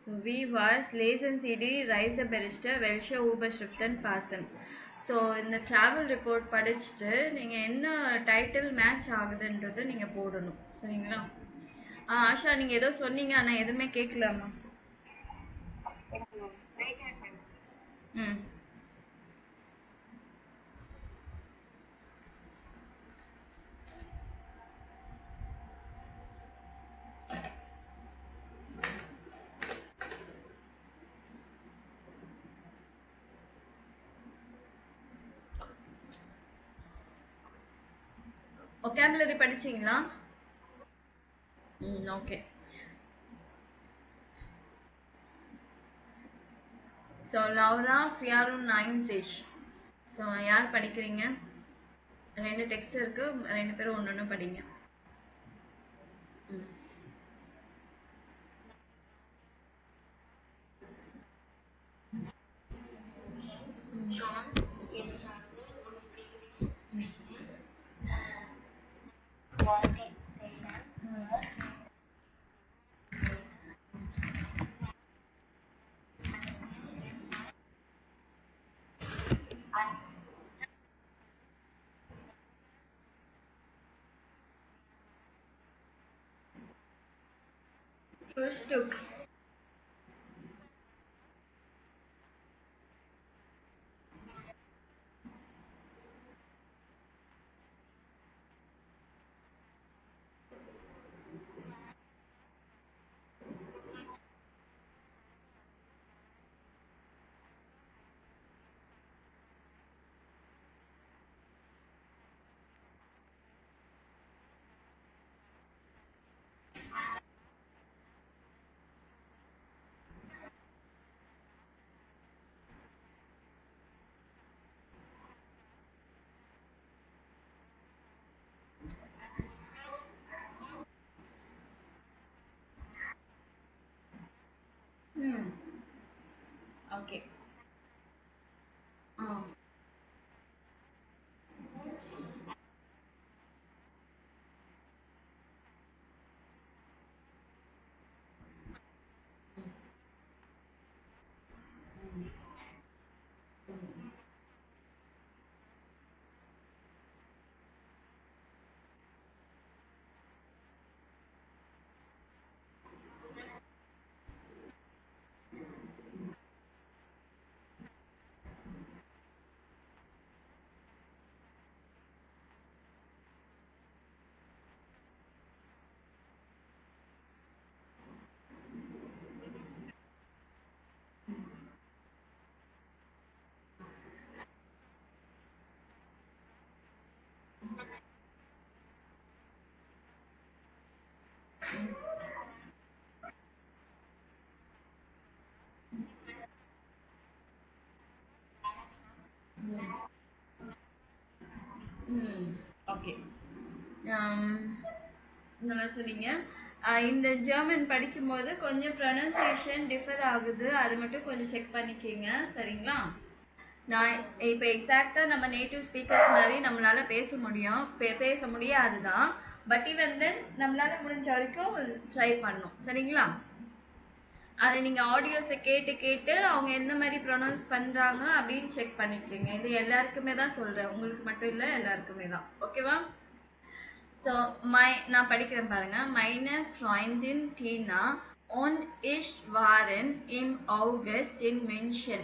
So wie war's? Lesen Sie die Reiseberichte, welche Überschriften passen? So இந்த travel report படிச்சுட்டு நீங்கள் என்ன title match ஆகுதுன்றதை நீங்கள் போடணும் சரிங்களா? ஆஷா நீங்கள் ஏதோ சொன்னீங்க ஆனால் எதுவுமே கேட்கலாமா? ம் ஒகேபுலரி படிச்சிங்களா? ம் ஓகே. ஸோ லவ்ரா ஃபியாரும் நைன்சிஷ். ஸோ யார் படிக்கிறீங்க? ரெண்டு டெக்ஸ்ட் இருக்கு, ரெண்டு பேரும் ஒன்று ஒன்று படிங்க. ம் Frühstück. ம் ஓகே. ஆ ம் ஓகே. நல்லா சொன்னீங்க. இந்த ஜெர்மன் படிக்கும்போது கொஞ்சம் ப்ரொனன்சியேஷன் டிஃபர் ஆகுது, அது மட்டும் கொஞ்சம் செக் பண்ணிக்கிங்க சரிங்களா? நான் இப்போ எக்ஸாக்டாக நம்ம நேட்டிவ் ஸ்பீக்கர்ஸ் மாதிரி நம்மளால பேச முடியும், பேச முடியாது தான். பட் ஈவன் தென் நம்மளால முடிஞ்ச வரைக்கும் ட்ரை பண்ணணும் சரிங்களா? அதை நீங்கள் ஆடியோஸை கேட்டு கேட்டு அவங்க எந்த மாதிரி ப்ரொனவுன்ஸ் பண்ணுறாங்க அப்படின்னு செக் பண்ணிக்கோங்க. இது எல்லாருக்குமே தான் சொல்கிறேன், உங்களுக்கு மட்டும் இல்லை, எல்லாருக்குமே தான். ஓகேவா? ஸோ நான் படிக்கிறேன் பாருங்க. Meine Freundin Tina und ich waren im August in München.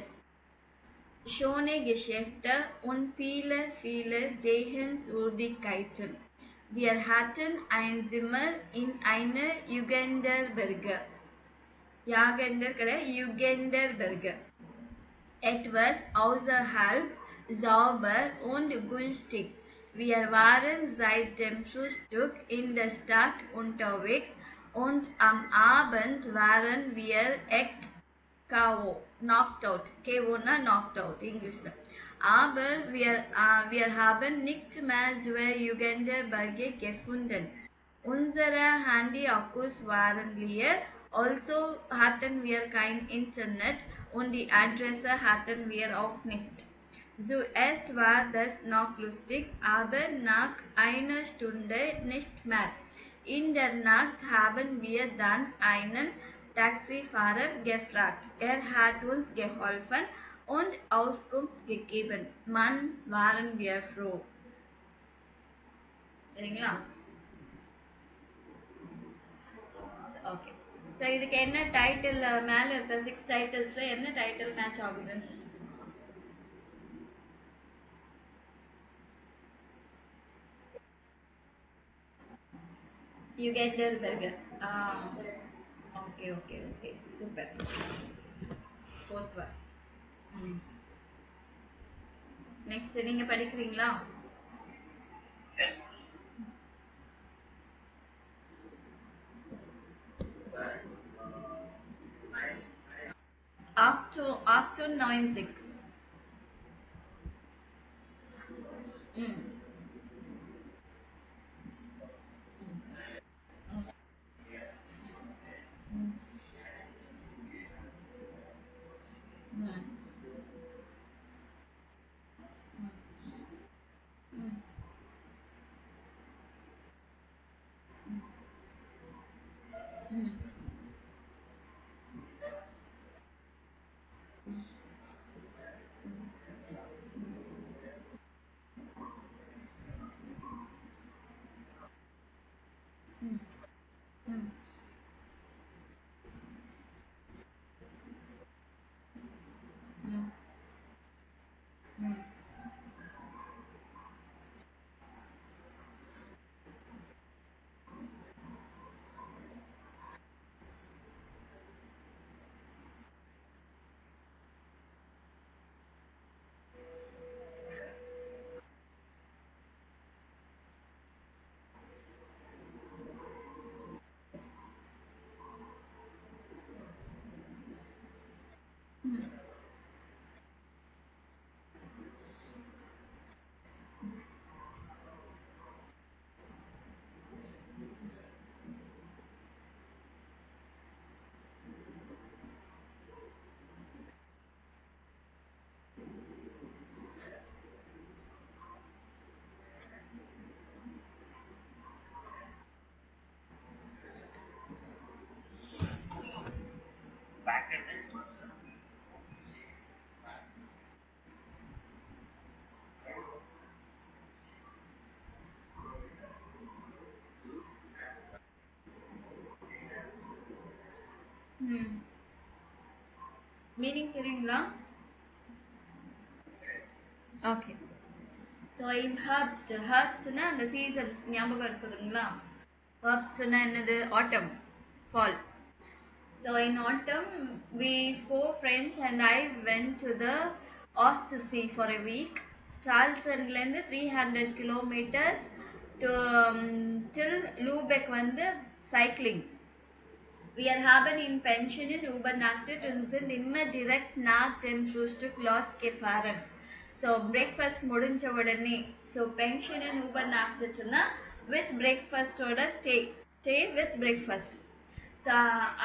Schöne Geschäfte und viele Sehenswürdigkeiten. Wir hatten ein Zimmer in einer Jugenderberge. Etwas außerhalb, sauber und günstig. Wir waren seit dem Frühstück in der Stadt unterwegs und am Abend waren wir echt KO, knocked out. KO na knocked out, English. Aber wir haben nicht mehr zur Jugenderberge gefunden. Unsere Handy-Akkus waren leer, also hatten wir kein Internet und die Adresse hatten wir auch nicht. Zuerst war das noch lustig, aber nach einer Stunde nicht mehr. In der Nacht haben wir dann einen Taxifahrer gefragt. Er hat uns geholfen und Auskunft gegeben. Mann, waren wir froh. சரிங்களா? Okay. So இதுக்கு என்ன title மேலே இருக்க 6 டைட்டில்ஸில் என்ன title match ஆகுது? யுகேண்டர் பெர்கர். ஆ, okay okay okay, super. Fourth one. ம். நெக்ஸ்ட் நீங்கள் படிக்கிறீங்களா? Up to 96. ம். ம். ம். ம். ம். ம். ம். ம். ம். ம். மீனிங் தெரியுங்களா? ஓகே. ஸோ இன் ஹர்ப்ஸ்ட்னா அந்த சீசன் ஞாபகம் இருக்குதுங்களா? ஹர்ப்ஸ்ட்னா என்னது? ஆட்டம், fall. So in autumn, we four friends and I went to the Ostsee for a week. Stralsundலேருந்து 300 kilometers to till Lübeck வந்து cycling. Wir haben in Pensionen übernachtet und sind immer direkt nach dem Frühstück losgefahren. So breakfast முடிஞ்ச உடனே, so pensionen übernachtetனா with breakfast ஓட stay with breakfast. So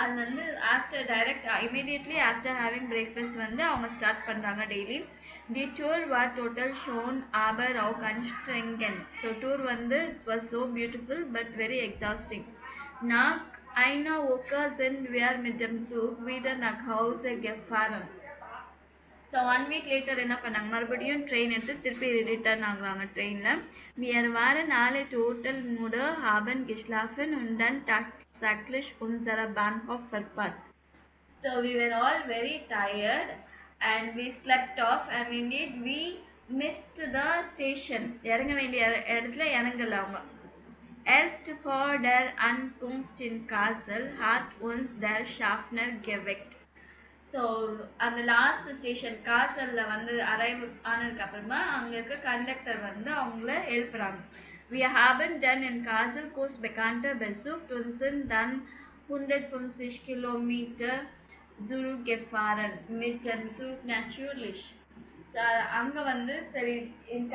அது வந்து after direct immediately after having breakfast வந்து அவங்க start பண்ணுறாங்க daily. தி டூர் வார் டோட்டல் ஷோன் ஆபர் ஆஃப் கன்ஸ்ட்ரெங்கன். ஸோ டூர் வந்து it was so beautiful but very exhausting. நான் einer Woche sind wir mit dem Zug wieder nach Hause gefahren. So 1 week later என்ன பண்ணாங்க, மறுபடியும் ட்ரெயின் எடுத்து திருப்பி ரிட்டர்ன் ஆகுறாங்க ட்ரெயினில். Wir waren alle total müde, haben geschlafen und dann tatsächlich unseren Bahnhof verpasst. So we were all very tired and we slept off and indeed we missed the station. இறங்க வேண்டிய இடத்துல இறங்கல அவங்க. Erst vor der Ankunft in Kassel hat uns der Schaffner geweckt. So அந்த last station காசலில் வந்து arrive ஆனதுக்கு அப்புறமா அங்கே இருக்க கண்டக்டர் வந்து அவங்கள எழுப்புறாங்க. Wir haben dann in Kassel kurz bekannte besucht und sind dann 150 Kilometer zurückgefahren mit dem Zug natürlich. So அங்கே வந்து சரி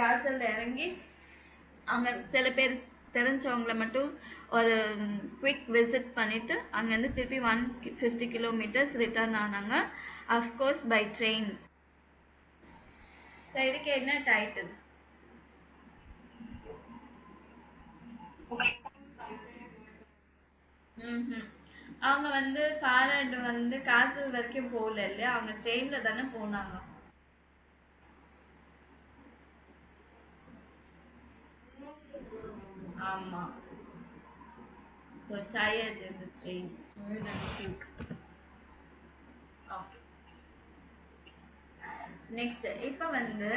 காசலில் இறங்கி அங்கே சில பேர் தெரிஞ்சவங்கள மட்டும் ஒரு குவிக் விசிட் பண்ணிவிட்டு அங்கேருந்து திருப்பி 150 கிலோமீட்டர்ஸ் ரிட்டர்ன் ஆனாங்க, அஃப்கோர்ஸ் பை ட்ரெயின். ஸோ இதுக்கு என்ன டைட்டில்? அவங்க வந்து ஃபாரட் வந்து காசல் வரைக்கும் போகல இல்லையா, அவங்க ட்ரெயின்ல தானே போனாங்க. ஆமா. So tired in the train. Tube. Okay. Next இப்போ வந்து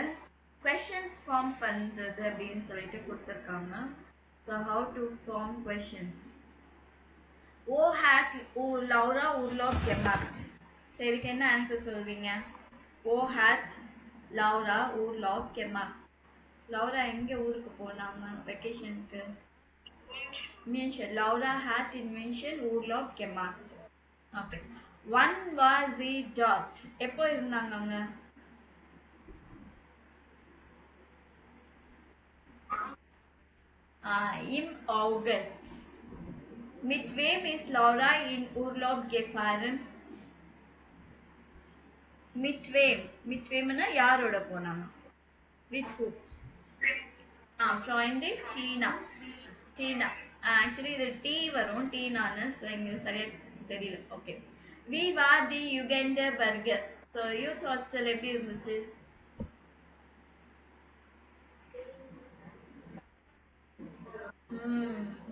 questions ஃபார்ம் பண்றது அப்படின்னு சொல்லிட்டு கொடுத்துருக்காங்க. So how to form questions. ஓ ஹேட் ஓ லௌரா உர்லாப் gemacht. ஸோ இதுக்கு என்ன ஆன்சர் சொல்வீங்க? ஓ ஹேட் லௌரா உர்லாப் gemacht. லௌரா எங்க ஊருக்கு போனாங்க வெக்கேஷனுக்கு? München. Laura hat in München Urlaub gemacht. Okay. Wann war sie dort? எப்போ இருந்தாங்க அங்க? Im August. Mit wem ist Laura in Urlaub gefahren? Mit wem? Mit wem னா யாரோட போனாங்க? With who? Freundin Tina. Tina. Actually இது T வரும், Tinaன்னு. So இங்க சரியா தெரியல. Okay. Wie war die Jugendherberge? So youth hostel எப்படி இருந்துச்சு?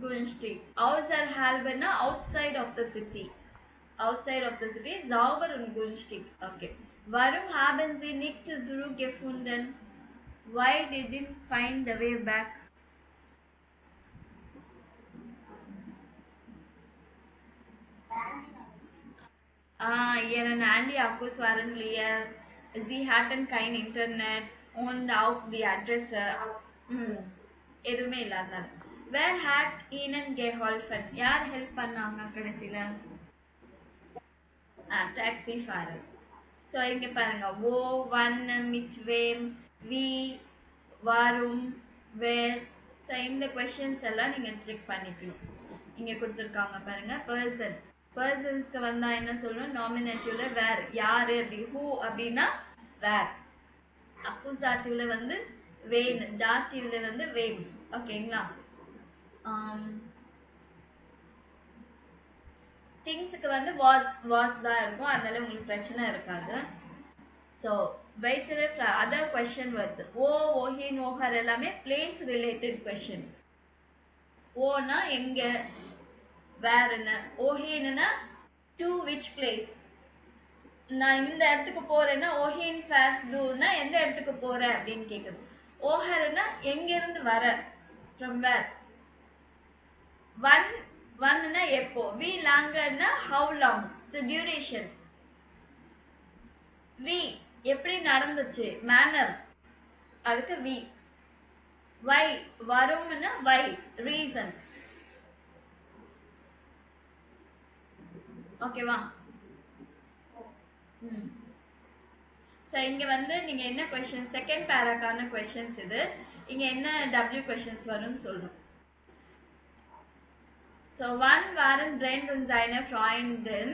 Günstig. Außerhalb na outside of the city. Outside of the city, sauber und günstig. Okay. Warum haben Sie nicht zurückgefunden? Why didn't find the way back? Ihren Handy-Akkus waren leer. Sie hatten kein Internet und auch die Adresse. எதுவுமே இல்லாதனால. Wer hat Ihnen geholfen? யார் help பண்ணாங்க கடைசியில? Taxi ஃபாரர். So இங்க பாருங்க wo, wann, mit wem, wie, warum, where. So இந்த questions எல்லாம் நீங்க செக் பண்ணிக்கணும். இங்க கொடுத்துருக்காங்க பாருங்க பர்சன். பர்சன்ஸ்க்கு வந்தா என்ன சொல்லணும்? நாமினேட்டிவ்ல வேர், யாரு அப்படி, ஹூ அப்படின்னா வேர். அக்குசாட்டிவ்ல வந்து வேன், டாட்டிவ்ல வந்து வேம். ஓகேங்களா? திங்ஸுக்கு வந்து வாஸ் தான் இருக்கும், அதனால உங்களுக்கு பிரச்சனை இருக்காது. ஸோ வெயிட்டர் அதர் கொஸ்டின் வேர்ட்ஸ் ஓ, ஓஹின், ஓஹர் எல்லாமே பிளேஸ் ரிலேட்டட் கொஸ்டின். ஓனா எங்க, வேறுன்னு. ஓஹின்னா டு விச் பிளேஸ். நான் இந்த இடத்துக்கு போறேன்னா ஓஹின் ஃபேர்ஸ் தூர்னா எந்த இடத்துக்கு போற அப்படின்னு கேக்குது. ஓஹர்னா எங்க இருந்து வர, ஃப்ரம் வேர். ஒன்னா எப்போ. வி லாங்கர்னா ஹவு லாங், ஸோ டியூரேஷன். வி எப்படி நடந்துச்சு, மேனர், அதுக்கு வி. வை வரும்னா வை, ரீசன். ஓகேவா? ஸோ இங்க வந்து நீங்க என்ன கொஸ்டின், செகண்ட் பேராக்கான கொஸ்டின்ஸ் இது. இங்க என்ன டபிள்யூ கொஸ்டின்ஸ் வரும்னு சொல்லணும். So wann waren Brent und seine Freundin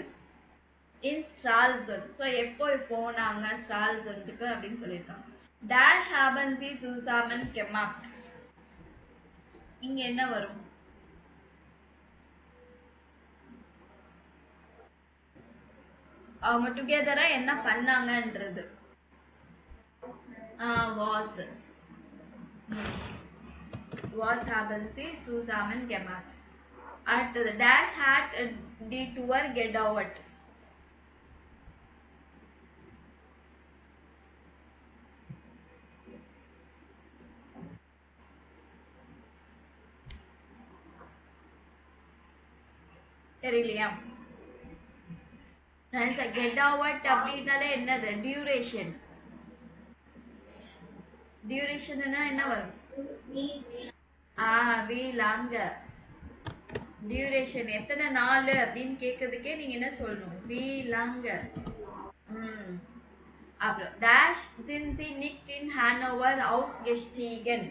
in Stralsund. So எப்போ போனாங்க ஸ்ட்ரால்சண்டுக்கு அப்படின்னு சொல்லியிருக்காங்க. Dash haben sie zusammen gemacht. இங்க என்ன வரும்? அவங்க டுகெதரா என்ன பண்ணாங்கன்றது. was haben sie zusammen gemacht. அடுத்தது dash hat die Tour gedauert. தெரியலையா? gedauert அப்படின்னாலே என்னது, டியூரேஷன். டியூரேஷன்னா என்ன வரும்? We longer. டியூரேஷன் எத்தனை நாள் அப்படின்னு கேட்கறதுக்கே நீங்க என்ன சொல்லணும்? வி லாங்கர். அப்புறம் dash sind sie nicht in Hannover ausgestiegen.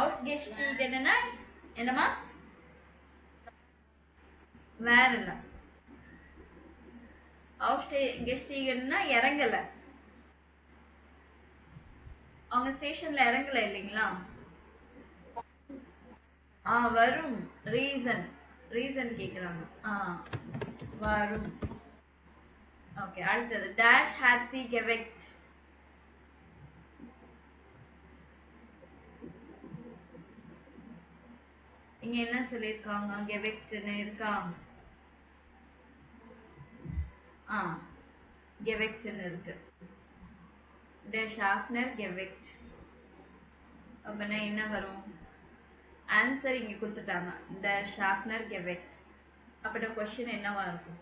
ausgestigenனா என்னமா? வேற இல்ல. ausgestigenனா இறங்கல, அவங்க ஸ்டேஷன்ல இறங்கல இல்லைங்களா? வரும். ரீசன் கேக்குறாங்க. வரும். ஓகே, அடுத்தது dash hat sie geweckt. இங்க என்ன சொல்லிருக்காங்க? gewecktனு இருக்கா? gewecktனு இருக்கு. der Schaffner geweckt. அப்பனா என்ன வரும்? ஆன்சர் இங்க கொடுத்துட்டாங்க. der Schaffner geweckt. அப்பனா क्वेश्चन என்னவா இருக்கும்?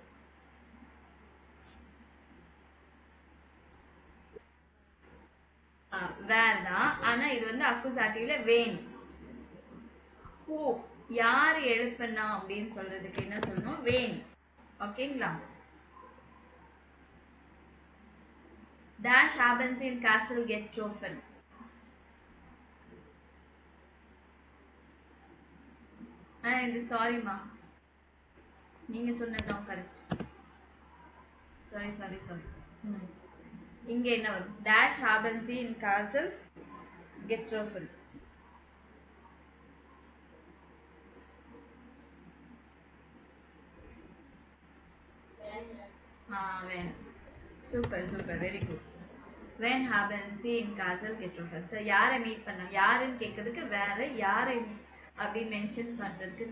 வேர் தான். ஆனா இது வந்து அக்குசாட்டிவ்ல வேன். ஹூ யார் எழுப்பனா அப்படின்னு சொல்றதுக்கு என்ன சொல்லணும்? வேன். ஓகேங்களா? dash happens in castle Gethofen. இது சாரிமா, நீங்க சொன்னதுதான் கரெக்ட். சாரி. இங்க என்ன வரும்? dash happens in castle Gethofen. when. Super, very good. when happens in castle Gethofen. So யாரை மீட் பண்ண, யாருன்னு கேட்கறதுக்கு வேற, யாரை அப்படி மென்ஷன் பண்றதுக்கு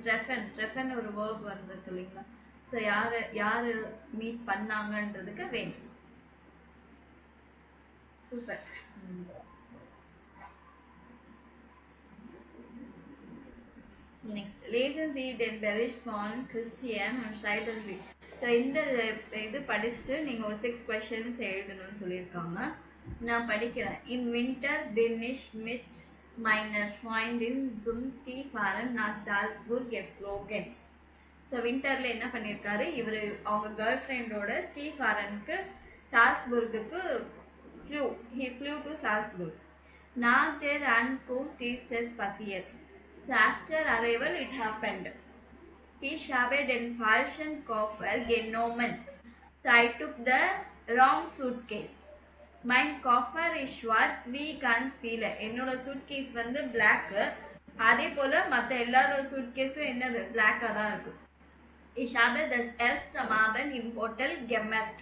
treffen ஒரு verb வந்திருக்கு இல்லைங்களா? ஸோ யாரு மீட் பண்ணாங்கன்றதுக்கு when. Super. Next lesen Sie den Bericht von Christian und schreiben Sie. So இந்த இது படிச்சுட்டு நீங்கள் ஒரு 6 questions எழுதணும்னு சொல்லியிருக்காங்க. நான் படிக்கிறேன். in winter bin ich mit meiner Freundin zum Skifahren nach Salzburg geflogen. So விண்டர்ல என்ன பண்ணியிருக்காரு இவர்? அவங்க கேர்ள் ஃப்ரெண்டோட ஸ்கீஃபாரனுக்கு சால்ஸ்புர்குக்கு he flew to Salzburg. Nach der Ankunft ist es passiert. So after arrival it happened. Ich habe den falschen Koffer genommen. So I took the wrong suitcase. Mein Koffer is schwarz wie ganz viele. என்னோட suitcase வந்து black. அதே போல மத்த எல்லாரோட suitcaseம் என்னது? black தான் இருக்கு. Ich habe das erste Abend im Hotel gemerkt.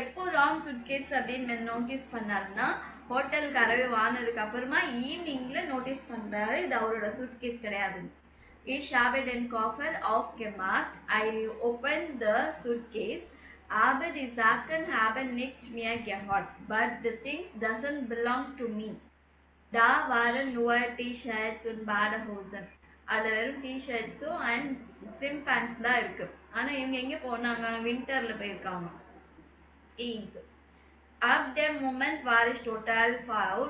எப்போ ராங் suitcase அப்படின்னு நோட்டீஸ் பண்ணாருன்னா ஹோட்டலுக்கு அறவே வாங்கினதுக்கு அப்புறமா ஈவினிங்ல நோட்டீஸ் பண்றாரு இது அவரோட suitcase கிடையாது. Ich habe den Koffer aufgemacht. I opened the suitcase. Aber die Sachen haben nicht mehr gehört. But the things doesn't belong to me. Da waren nur T-shirts und Badehosen. அதுல வெறும் T-shirtsம் and swim pants தான் இருக்கு. ஆனா இவங்க எங்க போனாங்க? விண்டர்ல போயிருக்காங்க skiing. Ab dem Moment war ich total faul.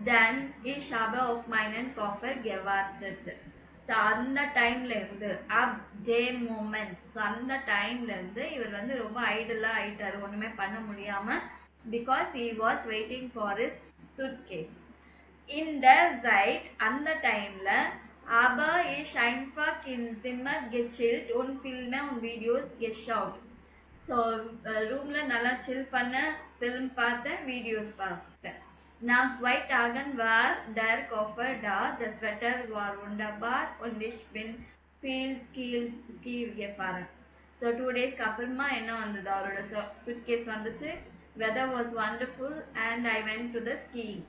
Then ich habe auf meinen Koffer gewartet. So அந்த டைம்ல இருந்து மூமெண்ட், ஸோ அந்த டைம்ல இருந்து இவர் வந்து ரொம்ப ஐடலா ஆயிட்டாரு, ஒண்ணுமே பண்ண முடியாம. Because he was waiting for his suitcase. In der Zeit, அந்த டைம்ல aber ich einfach im Zimmer gechillt und Filme und Videos geschaut. So ரூம்ல நல்லா சில் பண்ண, ஃபிலிம் பார்த்தேன், வீடியோஸ் பார்த்தேன். Nach 2 Tagen war der Koffer da, der Sweater war wunderbar und ich bin viel Ski gefahren. So 2 days அப்புறமா என்ன வந்தது? அவரோட suitcase வந்துச்சு. Weather was wonderful and I went to the skiing.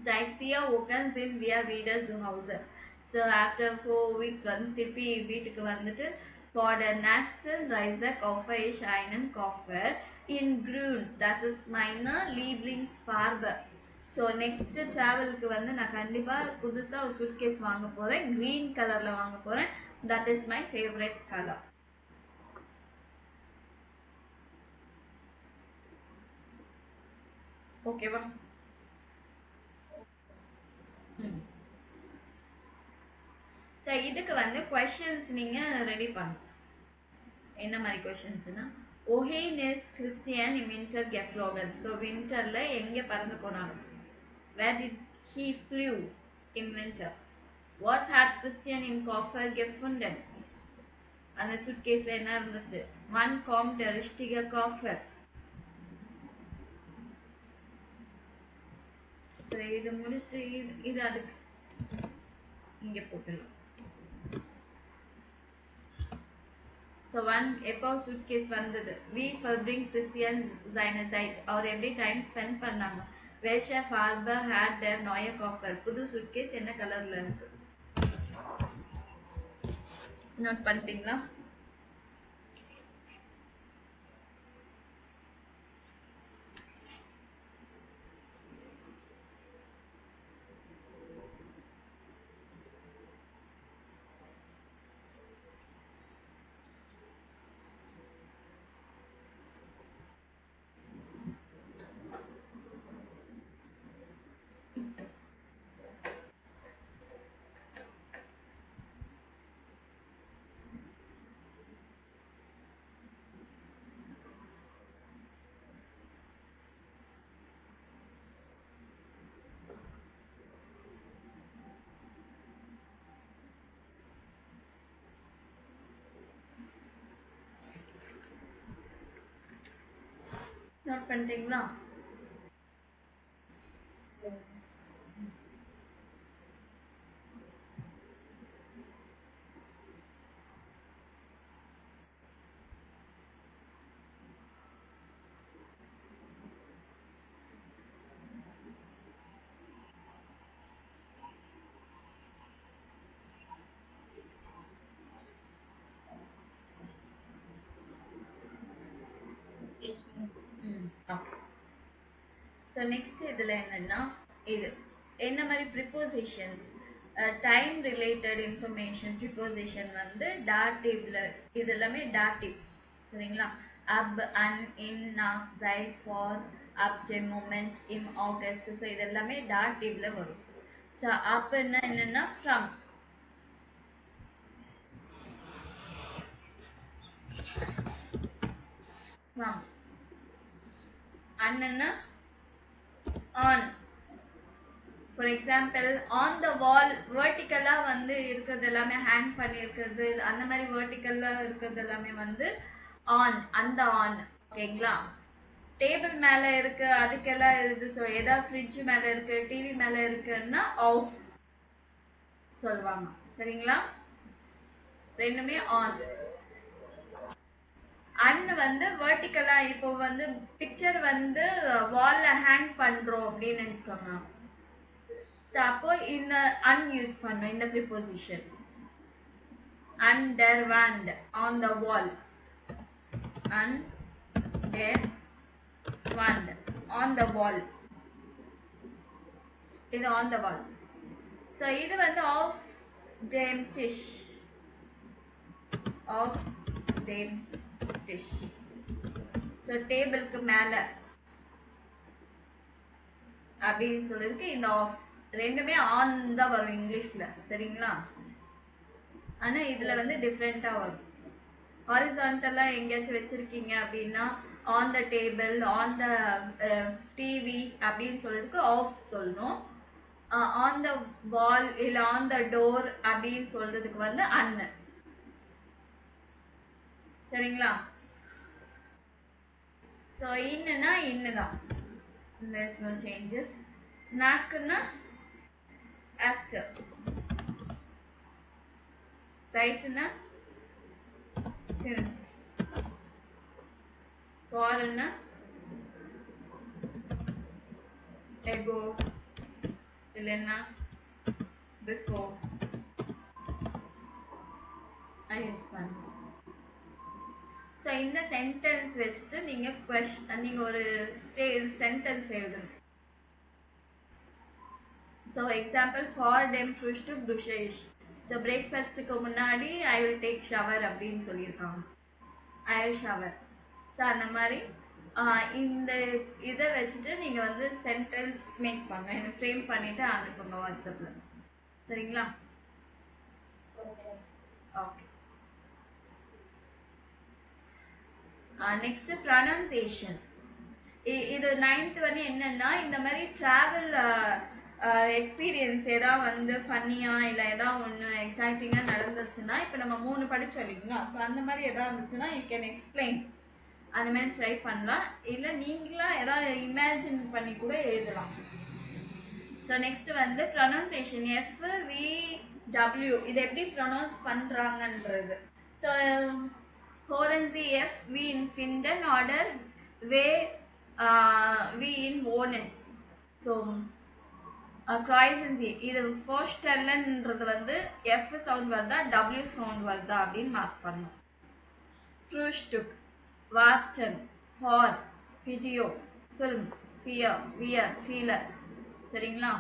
Seit 4 Wochen sind wir wieder zu Hause. So after 4 weeks வந்து திருப்பி வீட்டுக்கு வந்துட்டு for the next Reise kaufe ich einen Koffer in grün. Das ist meine Lieblingsfarbe. So next travelக்கு வந்து நான் கண்டிப்பா புதுசா ஒரு suitcase வாங்க போறேன். green கலர்ல வாங்க போறேன். That is my favorite color. ஓகேவா? ஸோ இதுக்கு வந்து questions நீங்க ரெடி பண்ணணும். என்ன மாதிரி கொஸ்டின்ஸ்னா, wohin ist Christian im Winter geflogen? So விண்டர்ல எங்க பறந்து போனாங்க? where did he flew in winter? what had Christian im Koffer gefunden? அந்த suitcaseல என்ன இருந்துச்சு? wann kommt der richtige Koffer? So இது முடிச்சுட்டு இது அதுக்கு இங்க போட்டுடலாம். ஸோ எப்போ சூட்கேஸ் வந்தது வி ஃபர்பிங் கிறிஸ்டியன் ஜைனசைட் அவர் எப்படி டைம் ஸ்பெண்ட் பண்ணாங்க வெல்ஷா ஃபார்பர் ஹேட் தேர் நோய காஃபர் புது சூட்கேஸ் என்ன கலர்ல இருக்கு நோட் பண்ணிட்டீங்களா நோட் பண்ணிட்டீங்களா ஸோ நெக்ஸ்ட் இதில் என்னன்னா இது என்ன மாதிரி prepositions time related information preposition வந்து டாட்டிவ்ல இது எல்லாமே டாட்டிவ் சரிங்களா அப் அன் இன் நாக் ஜைட் ஃபார் அப் ஜெ மூமெண்ட் இம் ஆகஸ்ட் ஸோ இது எல்லாமே டாட்டிவ்ல வரும் ஸோ அப்னா என்னன்னா ஃப்ரம் ஃப்ரம் அண்ணன்னா ஆன் for example on the wall வேர்ட்டிக்கலாக வந்து இருக்கிறது எல்லாமே ஹேங் பண்ணியிருக்கிறது அந்த மாதிரி வேர்ட்டிக்கலாக இருக்கிறது எல்லாமே வந்து ஆன் அந்த ஆன் ஓகேங்களா டேபிள் மேலே இருக்கு அதுக்கெல்லாம் இருக்குது ஸோ ஏதாவது ஃப்ரிட்ஜ் மேலே இருக்கு டிவி மேலே இருக்குன்னா ஆஃப் சொல்லுவாங்க சரிங்களா ரெண்டுமே ஆன் அன் வந்து வேர்ட்டிக்கலா இப்போ வந்து பிக்சர் வந்து வால்ல ஹேங் பண்றோம் அப்படின்னு நினைச்சுக்கோங்க ஸோ அப்போ இந்த அன் யூஸ் பண்ணோம் இந்த preposition underwand on the wall underwand on the wall இது on the wall ஸோ இது வந்து ஆஃப் dem tisch ஆஃப் dem tisch ஸோ டேபிளுக்கு மேலே அப்படின்னு சொல்லிருக்கு இந்த ஆஃப் ரெண்டுமே ஆன் தான் வரும் இங்கிலீஷ்ல சரிங்களா ஆனா இதுல வந்து டிஃப்ரெண்டா வரும் ஹாரிசான்டலா எங்கேயாச்சும் வச்சிருக்கீங்க அப்படின்னா on the table on the TV அப்படின்னு சொல்றதுக்கு ஆஃப் சொல்லணும் ஆன் த வால் இல்ல ஆன் த டோர் அப்படின்னு சொல்றதுக்கு வந்து அன்னு சரிங்களா ஸோ இன்னுனா இன்னுதான் there's no changes நாக்குன்னா after சைட்னா since ஃபார்னா ago இல்லைன்னா before யூஸ் பண்ணுங்க ஸோ இந்த சென்டென்ஸ் வச்சுட்டு நீங்க ஒரு சென்டென்ஸ் எழுதணும் ஸோ எக்ஸாம்பிள் ஃபார் டெம் ஃப்ருஷ்டுக் துஷேஷ் ஸோ பிரேக்ஃபாஸ்ட்டுக்கு முன்னாடி ஐ வில் டேக் ஷவர் அப்படின்னு சொல்லியிருக்காங்க ஐ வில் ஷவர் ஸோ அந்த மாதிரி இந்த இதை வச்சுட்டு நீங்கள் வந்து சென்டென்ஸ் மேக் பண்ணுங்க எனக்கு ஃப்ரேம் பண்ணிவிட்டு அனுப்புங்க வாட்ஸ்அப்பில் சரிங்களா ஓகே நெக்ஸ்ட் ப்ரொனன்சியேஷன் இது 9th வந்து என்னன்னா இந்த மாதிரி ட்ராவல் எக்ஸ்பீரியன்ஸ் ஏதாவது வந்து ஃபன்னியாக இல்லை ஏதாவது ஒன்று எக்ஸைட்டிங்காக நடந்துச்சுன்னா இப்போ நம்ம 3 படித்தோம் இல்லைங்களா ஸோ அந்த மாதிரி எதாவது இருந்துச்சுன்னா யூ கேன் எக்ஸ்பிளைன் அந்த மாதிரி ட்ரை பண்ணலாம் இல்லை நீங்களா ஏதாவது இமேஜின் பண்ணி கூட எழுதலாம் ஸோ நெக்ஸ்ட் வந்து ப்ரொனன்சியேஷன் FVW இது எப்படி ப்ரொனவுன்ஸ் பண்ணுறாங்கன்றது so Horenzi F, V in Finden oder V in Wohnen. So, Croissance இது ஃபோஸ்டெல்லன்றது வந்து F சவுண்ட் வருதா W சவுண்ட் வருதா அப்படின்னு மார்க் பண்ணணும். Frühstück, Warten, For, Video, Film, Fear, Wear, Feeler. சரிங்களா?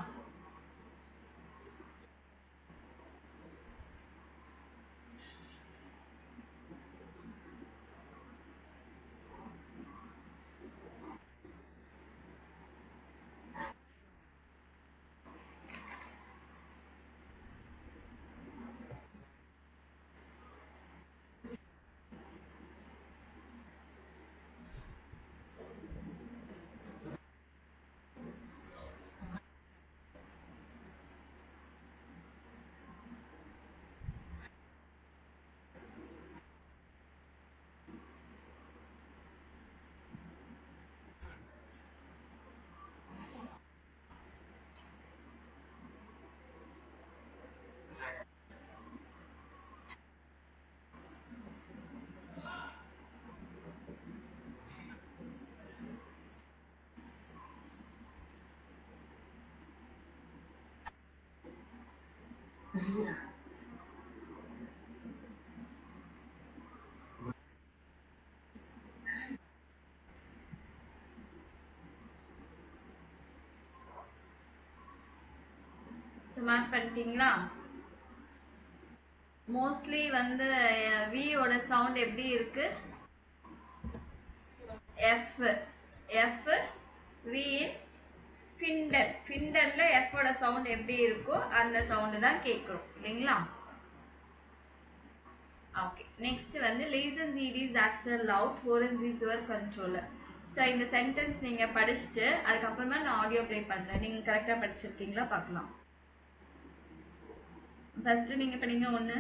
மார்க் பண்ணிட்டீங்களா? மோஸ்ட்லி வந்து V ஓட சவுண்ட் எப்படி இருக்கு? F V Finden. Findenல F ஓட சவுண்ட் எப்படி இருக்கோ அந்த சவுண்ட் தான் கேட்கும் இல்லைங்களா? ஓகே, நெக்ஸ்ட் வந்து listen CD Zaxer loud Florence is your controller. So இந்த சென்டென்ஸ் நீங்க படிச்சுட்டு அதுக்கப்புறமா நான் ஆடியோ ப்ளே பண்றேன். நீங்க கரெக்டா படிச்சிருக்கீங்களா பார்க்கலாம். ஃபர்ஸ்ட் நீங்க படிங்க ஒன்று.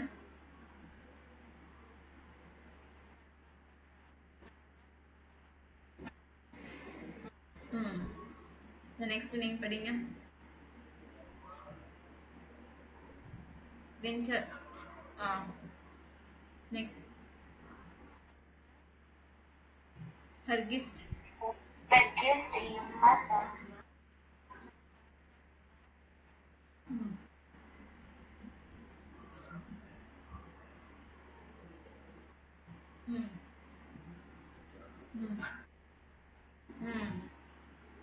ஸோ நெக்ஸ்ட் நீங்க படிங்க. Winter. Next Vergisst. Vergisst immer das.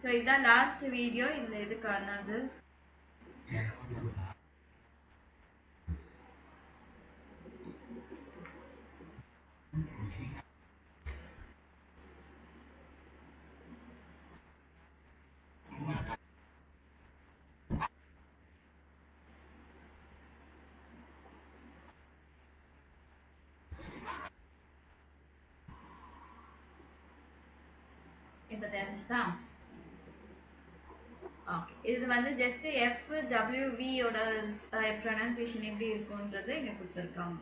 So இதான் லாஸ்ட் வீடியோ. இந்த இதுக்கானது. இப்போ தெரிஞ்சுதா? ஓகே, இது வந்து ஜஸ்ட் F W V ஓட ப்ரொனன்சியேஷன் எப்படி இருக்கும்ன்றது இங்க கொடுத்துருக்காங்க.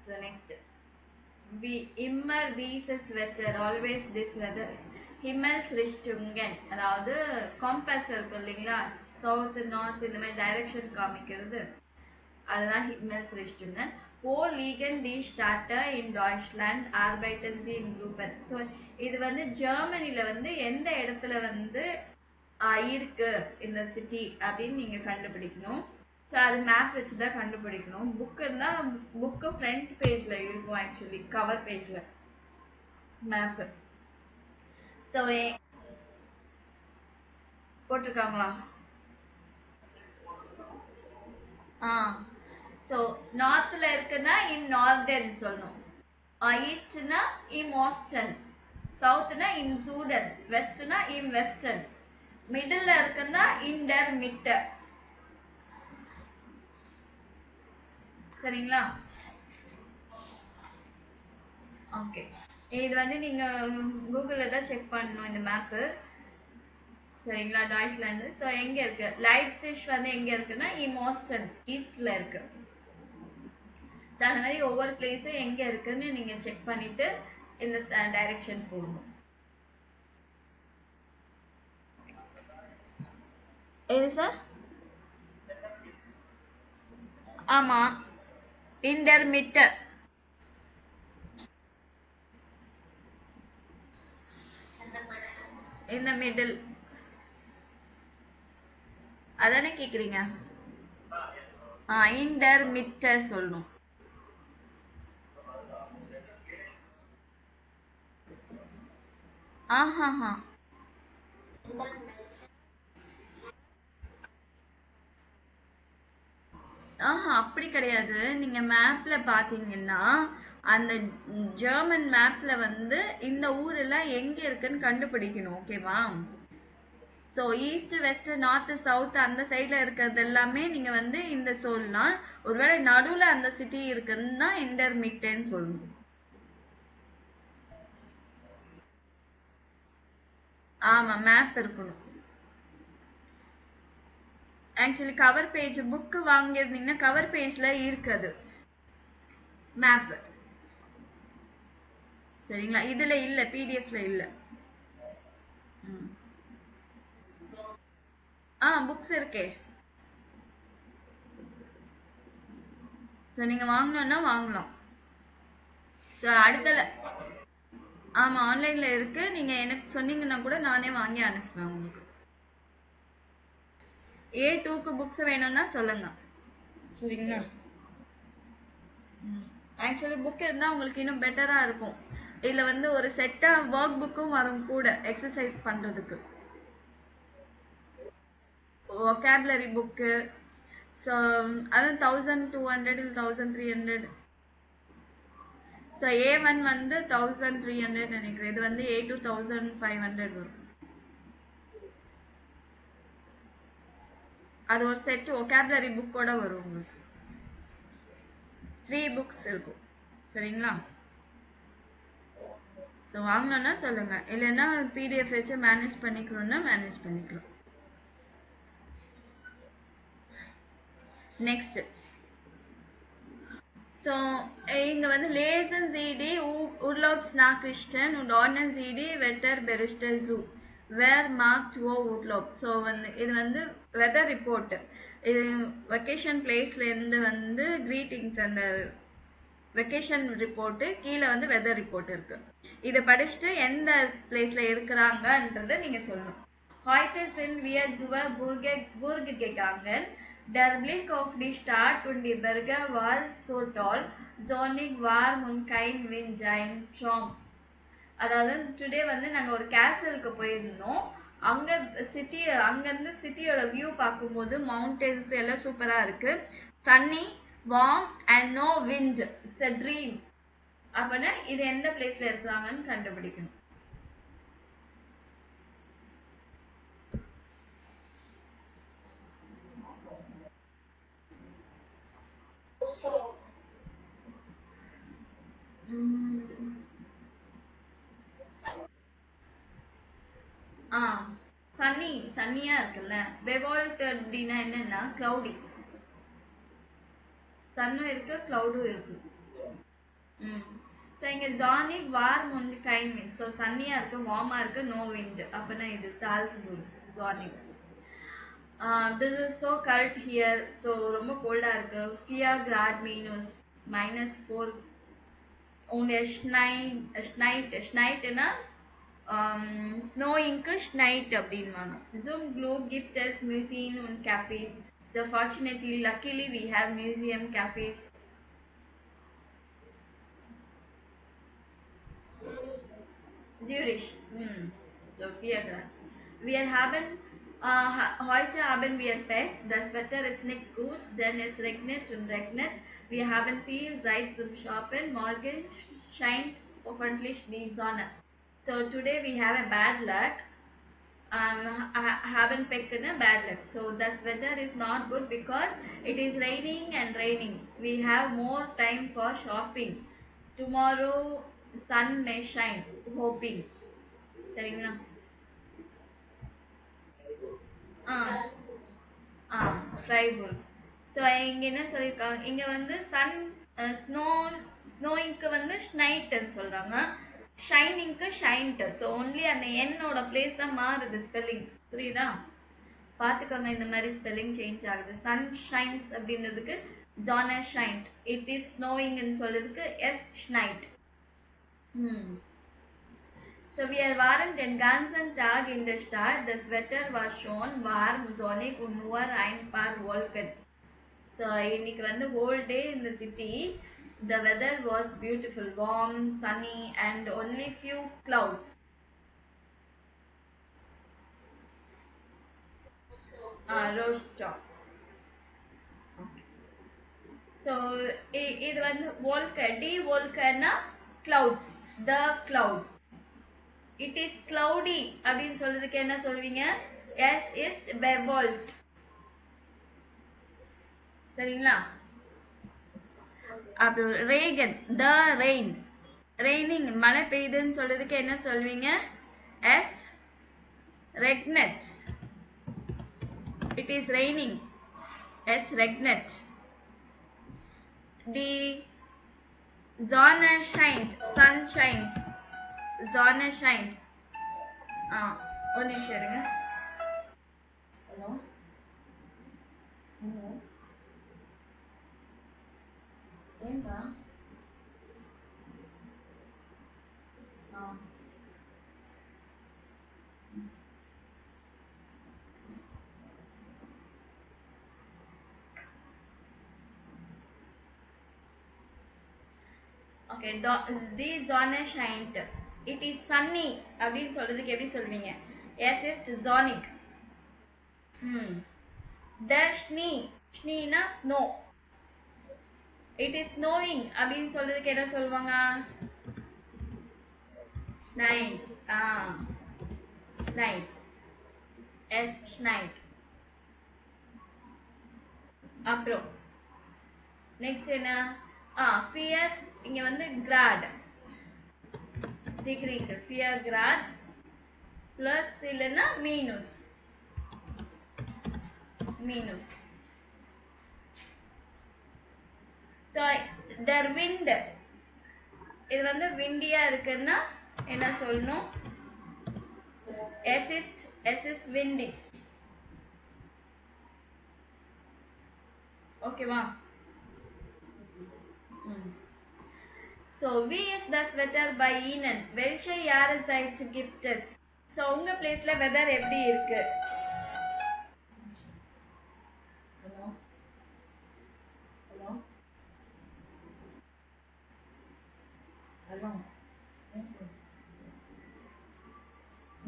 So next wie immer dieses Wetter, always this weather. Himmelsrichtungen, அதாவது காம்பஸ் இருக்கு இல்லைங்களா, சவுத் நார்த் இந்த மாதிரி டைரக்ஷன் காமிக்கிறது, அதுதான் Himmelsrichtungen. Wo liegen die Städte in Deutschland, arbeiten sie in Gruppen. So இது வந்து ஜெர்மனில வந்து எந்த இடத்துல வந்து இருக்கு இந்த சிட்டி அப்படின்னு நீங்க கண்டுபிடிக்கணும். ஸோ அது மேப் வச்சு தான் கண்டுபிடிக்கணும். புக்குன்னா புக்கு ஃப்ரண்ட் பேஜ்ல இருக்கும், ஆக்சுவலி கவர் பேஜ்ல மேப்பு. ஸோ போட்டிருக்காங்களா? ஸோ நார்த்தில் இருக்குன்னா இன் நார்தர்ன் சொல்லணும், ஈஸ்ட்னா இன் ஓஸ்டன், சவுத்னா இன் சூடன், வெஸ்ட்னா இன் வெஸ்டர்ன், மிடில் இருக்குன்னா இன்டர் மிட்டர். சரிங்களா? ஓகே, இது வந்து நீங்க கூகுள்ல தான் செக் பண்ணணும் இந்த மேப்பு. சரிங்களா? டாய்ச்லாந்து. ஸோ எங்க இருக்கு? லைப்சிஷ் வந்து எங்க இருக்குன்னா இன் ஓஸ்டன், ஈஸ்ட்ல இருக்கு. ஸோ அந்த மாதிரி ஒவ்வொரு பிளேஸும் எங்க இருக்குன்னு நீங்க செக் பண்ணிட்டு இந்த டைரக்ஷன் போடணும். எது சார்? ஆமா, இன்டர்மிட்டர். in the middle. அதானே கேக்குறீங்க? intermittent சொல்லணும். ஆஹாஹா. அப்படி கிடையாது. நீங்க மேப்ல பாத்தீங்கன்னா அந்த ஜெர்மன் மேப்ல வந்து இந்த ஊரெல்லாம் எங்க இருக்குன்னு கண்டுபிடிக்கணும். ஓகேவா? So east west north south அந்த சைடில் இருக்கிறது எல்லாமே நீங்கள் வந்து இந்த சொல்லலாம். ஒருவேளை நடுவில் அந்த சிட்டி இருக்குன்னா இன்டர்மிட்டன்னு சொல்லணும். ஆமாம், மேப் இருக்கணும். ஆக்சுவலி கவர் பேஜ் புக்கு வாங்கியிருந்தீங்கன்னா கவர் பேஜில் இருக்காது மேப். சரிங்களா? இதில் இல்லை, பிடிஎஃப்ல இல்லை. புக்ஸ் இருக்கே. ஸோ நீங்கள் வாங்கணுன்னா வாங்கலாம். ஸோ அடுத்த ஆமாம், ஆன்லைனில் இருக்குது. நீங்கள் எனக்கு சொன்னீங்கன்னா கூட நானே வாங்கி அனுப்புவேன் உங்களுக்கு. A2க்கு புக்ஸ் வேணும்னா சொல்லுங்க. சரிங்களா? ஆக்சுவலி புக் இருந்தால் உங்களுக்கு இன்னும் பெட்டராக இருக்கும். இதில் வந்து ஒரு செட்டாக ஒர்க் புக்கும் வரும் கூட எக்ஸசைஸ் பண்ணுறதுக்கு. vocabulary book. ஸோ அது 1200 இல்லை 1300. ஸோ A1 வந்து 1300 நினைக்கிறேன். இது வந்து A2 1500 வரும். அது ஒரு செட் vocabulary புக்கோட வரும் உங்களுக்கு. 3 புக்ஸ் இருக்கும். சரிங்களா? ஸோ வாங்கணும்னா சொல்லுங்க. இல்லைன்னா பிடிஎஃப் வச்சு மேனேஜ் பண்ணிக்கணும்னா மேனேஜ் பண்ணிக்கலாம். நெக்ஸ்ட். ஸோ இங்கே வந்து Lesen Sie die Urlaubsnachrichten und ordnen Sie die Wetterberichte zu. Wer macht wo Urlaub? So வந்து இது வந்து வெதர் ரிப்போர்ட். இது வெக்கேஷன் பிளேஸ்லேருந்து வந்து கிரீட்டிங்ஸ், அந்த வெக்கேஷன் ரிப்போர்ட்டு கீழே வந்து வெதர் ரிப்போர்ட் இருக்கு. இதை படிச்சுட்டு எந்த பிளேஸ்ல இருக்கிறாங்கன்றதை நீங்க சொல்லணும். Heute sind wir zur Burg gegangen. Der Blick auf die Stadt und die Berge war so toll, sonnig, warm und kein Wind, ein Traum. அதாவது டுடே வந்து நாங்கள் ஒரு கேசலுக்கு போயிருந்தோம். அங்கே அங்கேருந்து சிட்டியோட வியூ பார்க்கும்போது மவுண்டன்ஸ் எல்லாம் சூப்பராக இருக்கு. Sunny, warm and no wind. It's a dream. அப்படின்னா இது எந்த பிளேஸ்ல இருக்கிறாங்கன்னு கண்டுபிடிக்கணும். சன்னியா இருக்குல்ல. பெவால்ட் அப்படின்னா என்னன்னா கிளவுடி. சன்னும் இருக்கு, கிளவுடும் இருக்கு. ஸோ இங்கே ஜானிக் வார்ம் ஒன்று கைண்ட் விண்ட். ஸோ சன்னியா இருக்கு, வார்மா இருக்கு, நோ விண்ட். அப்படின்னா இது சால்ஸ்புர்க் ஜானிக். திஸ் இஸ் ஸோ கல்ட் ஹியர். ஸோ ரொம்ப கோல்டாக இருக்கு. 4 grad -4. உங்க ஸ்னைட்னா ஸ்னோயிங்க்கு ஸ்னைட் அப்படின்வாங்க. Zum Glück gibt es Museen und Cafés. So fortunately, luckily we have museum cafes. Zurich. So Theater. Wir haben heute haben wir Pech. Das Wetter ist nicht gut, denn es regnet und regnet. Wir haben viel Zeit zum Shoppen. Morgen scheint hoffentlich die Sonne. So today we have a bad luck. Haven't picked a bad luck. So this weather is not good because it is raining and raining. We have more time for shopping. Tomorrow sun may shine. Hoping. சரிங்களா? ஃப்ரைபுர்க். So இங்கே என்ன சொல்லியிருக்காங்க, இங்கே வந்து Sun ஸ்னோயிங்க்கு வந்து ஸ்னைட்டுன்னு சொல்கிறாங்க, ஷைனிங்க்கு ஷைன்ட்டு. So only அந்த என்னோட பிளேஸ் தான் மாறுது ஸ்பெல்லிங். புரியுதா? பார்த்துக்கோங்க, இந்த மாதிரி ஸ்பெல்லிங் சேஞ்ச் ஆகுது. சன் ஷைன்ஸ் அப்படின்றதுக்கு ஜான ஷைன்ட். இட் இஸ் ஸ்னோயிங்னு சொல்றதுக்கு S ஸ்னைட். So we are waren den ganzen Tag in der Stadt. Das Wetter war schon warm, sonnig und nur ein paar Wolken. So இன்னைக்கு வந்து whole day in the city. The weather was beautiful, warm, sunny, and only few clouds. Rose top. So இது வந்து Wolke, D Wolkeனா clouds, the clouds. It is cloudy அப்படின்னு சொல்றதுக்கு என்ன சொல்வீங்க? S is bewölkt. சரிங்களா? அப்புறம் regen, the rain. Raining, மழை பெய்யுதுன்னு சொல்றதுக்கு என்ன சொல்வீங்க? S regnet. It is raining. S regnet. Die Sonne scheint, sun shines. Sonne scheint. ஒரு நிமிஷம் இருங்க. ஹலோ ஏன்பா? Okay, the Sonne scheint. It is sunny அப்படின்னு சொல்றதுக்கு எப்படி சொல்வீங்க? S is sonic. Der Schnee, Schneena snow. It is snowing அப்படின்னு சொல்றதுக்கு என்ன சொல்வாங்க? Schneit. Schneit. S schneit. அப்புறம் நெக்ஸ்ட் என்ன? fear, இங்க வந்து grad. டிகிரிக்கு fear grad பிளஸ் இல்லைன்னா மீனஸ். ஸோ der wind, இது வந்து விண்டியா இருக்குன்னா என்ன சொல்லணும்? S is windy. ஓகேவா? So wie ist das Wetter bei Ihnen? Welche Jahreszeit gibt es? So உங்க பிளேஸ்ல வெதர் எப்படி இருக்கு? ஹலோ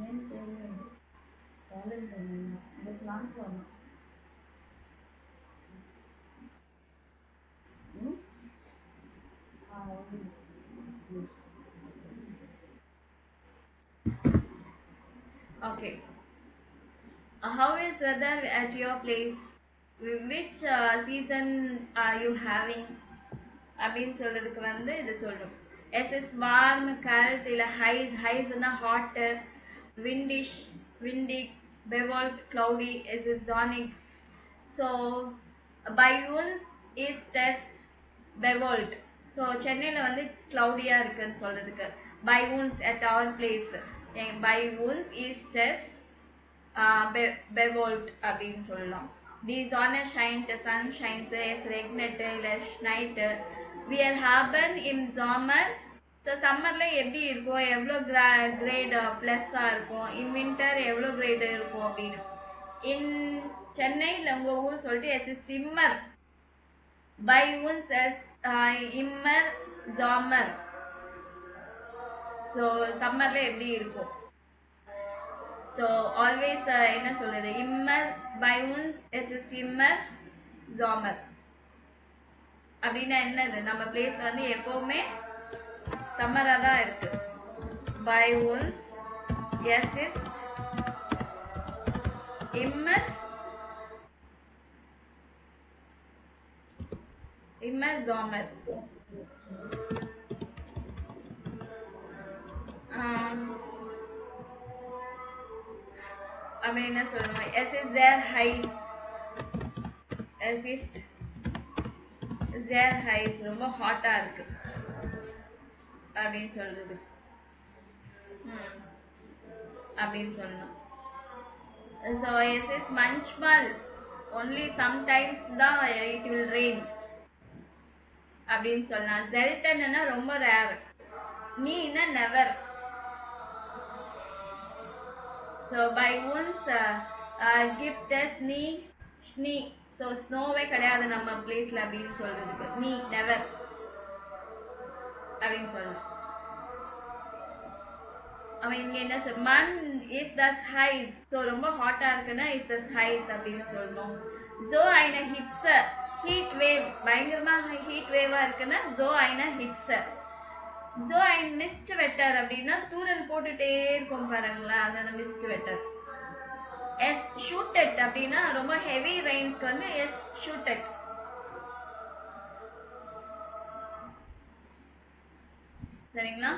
ஏன் தெரியும் காலேஜ் பண்ணணும் இந்த கிளாஸ் வரணும். Okay. How is weather at your place? Which season are you having? அப்படின்னு சொல்றதுக்கு வந்து இது சொல்லணும். S is warm, cold, இல்ல highsனா hot, windish, windy, bewölkt, cloudy. S is sonic. So by uns is das bewölkt. So சென்னையில வந்து cloudy-ஆ இருக்குன்னு சொல்றதுக்கு by uns at our place. By uns is das bewölkt அப்படின்னு சொல்லலாம். Die Sonne scheint, the sun shines, es regnet, இல்ல schneit. Wir haben im Sommer. So சம்மரில் எப்படி இருக்கும்? எவ்வளோ கிரேட் ப்ளஸ்ஸாக இருக்கும்? இன் வின்டர் எவ்வளோ கிரேடு இருக்கும் அப்படின்னு. இன் சென்னை இல்லை உங்கள் ஊர் சொல்லிட்டு எஸ் இஸ் இம்மர். பை உன்ஸ் எஸ் இம்மர் ஜாமர். ஸோ சம்மரில் எப்படி இருக்கும்? ஸோ ஆல்வேஸ் என்ன சொல்றது? இம்மர் பை உன்ஸ் எஸ் இஸ் இம்மர் ஜாமர் அப்படின்னா என்னது? நம்ம பிளேஸ்ல வந்து எப்பவுமே சம்மரா தான் இருக்கு. பை உன்ஸ் எஸ் இஸ் இம்மர் ஜாமர். அப்படி என்ன சொல்லணும்? எஸ் இஸ் தேர் ஹைஸ். எஸ் இஸ் தேர் ஹைஸ் ரொம்ப ஹாட்டா இருக்கு அப்படின்னு சொல்றது. அப்படின்னு சொல்லணும். ஸோ எஸ் இஸ் manchmal, only sometimes தான் it will rain அப்படின்னு சொல்லலாம். selten ரொம்ப ரேர். நீனா நெவர். ஸோ பை ஒன்ஸ் கிஃப்ட் எஸ் நீ ஸ்னீ. ஸோ ஸ்னோவே கிடையாது நம்ம பிளேஸ்ல அப்படின்னு சொல்றதுக்கு நீ நெவர் அப்படின்னு சொல்லணும். அவன் இங்க என்ன மன் இஸ் தஸ் ஹைஸ். ஸோ ரொம்ப ஹாட்டா இருக்குன்னா இஸ் தஸ் ஹைஸ் அப்படின்னு சொல்லணும். ஜோ ஐன ஹிட்ஸ் ஹீட் வேவ். பயங்கரமா ஹீட் வேவா இருக்குன்னா ஜோ ஐன ஹிட்ஸ். ஜோ ஐன் மிஸ்ட் வெட்டர் அப்படின்னா தூரல் போட்டுட்டே இருக்கும் பாருங்களா, அந்த மிஸ்ட் வெட்டர். எஸ் ஷூட்டட் அப்படின்னா ரொம்ப ஹெவி ரெயின்ஸ்க்கு வந்து எஸ் ஷூட்டட். சரிங்களா?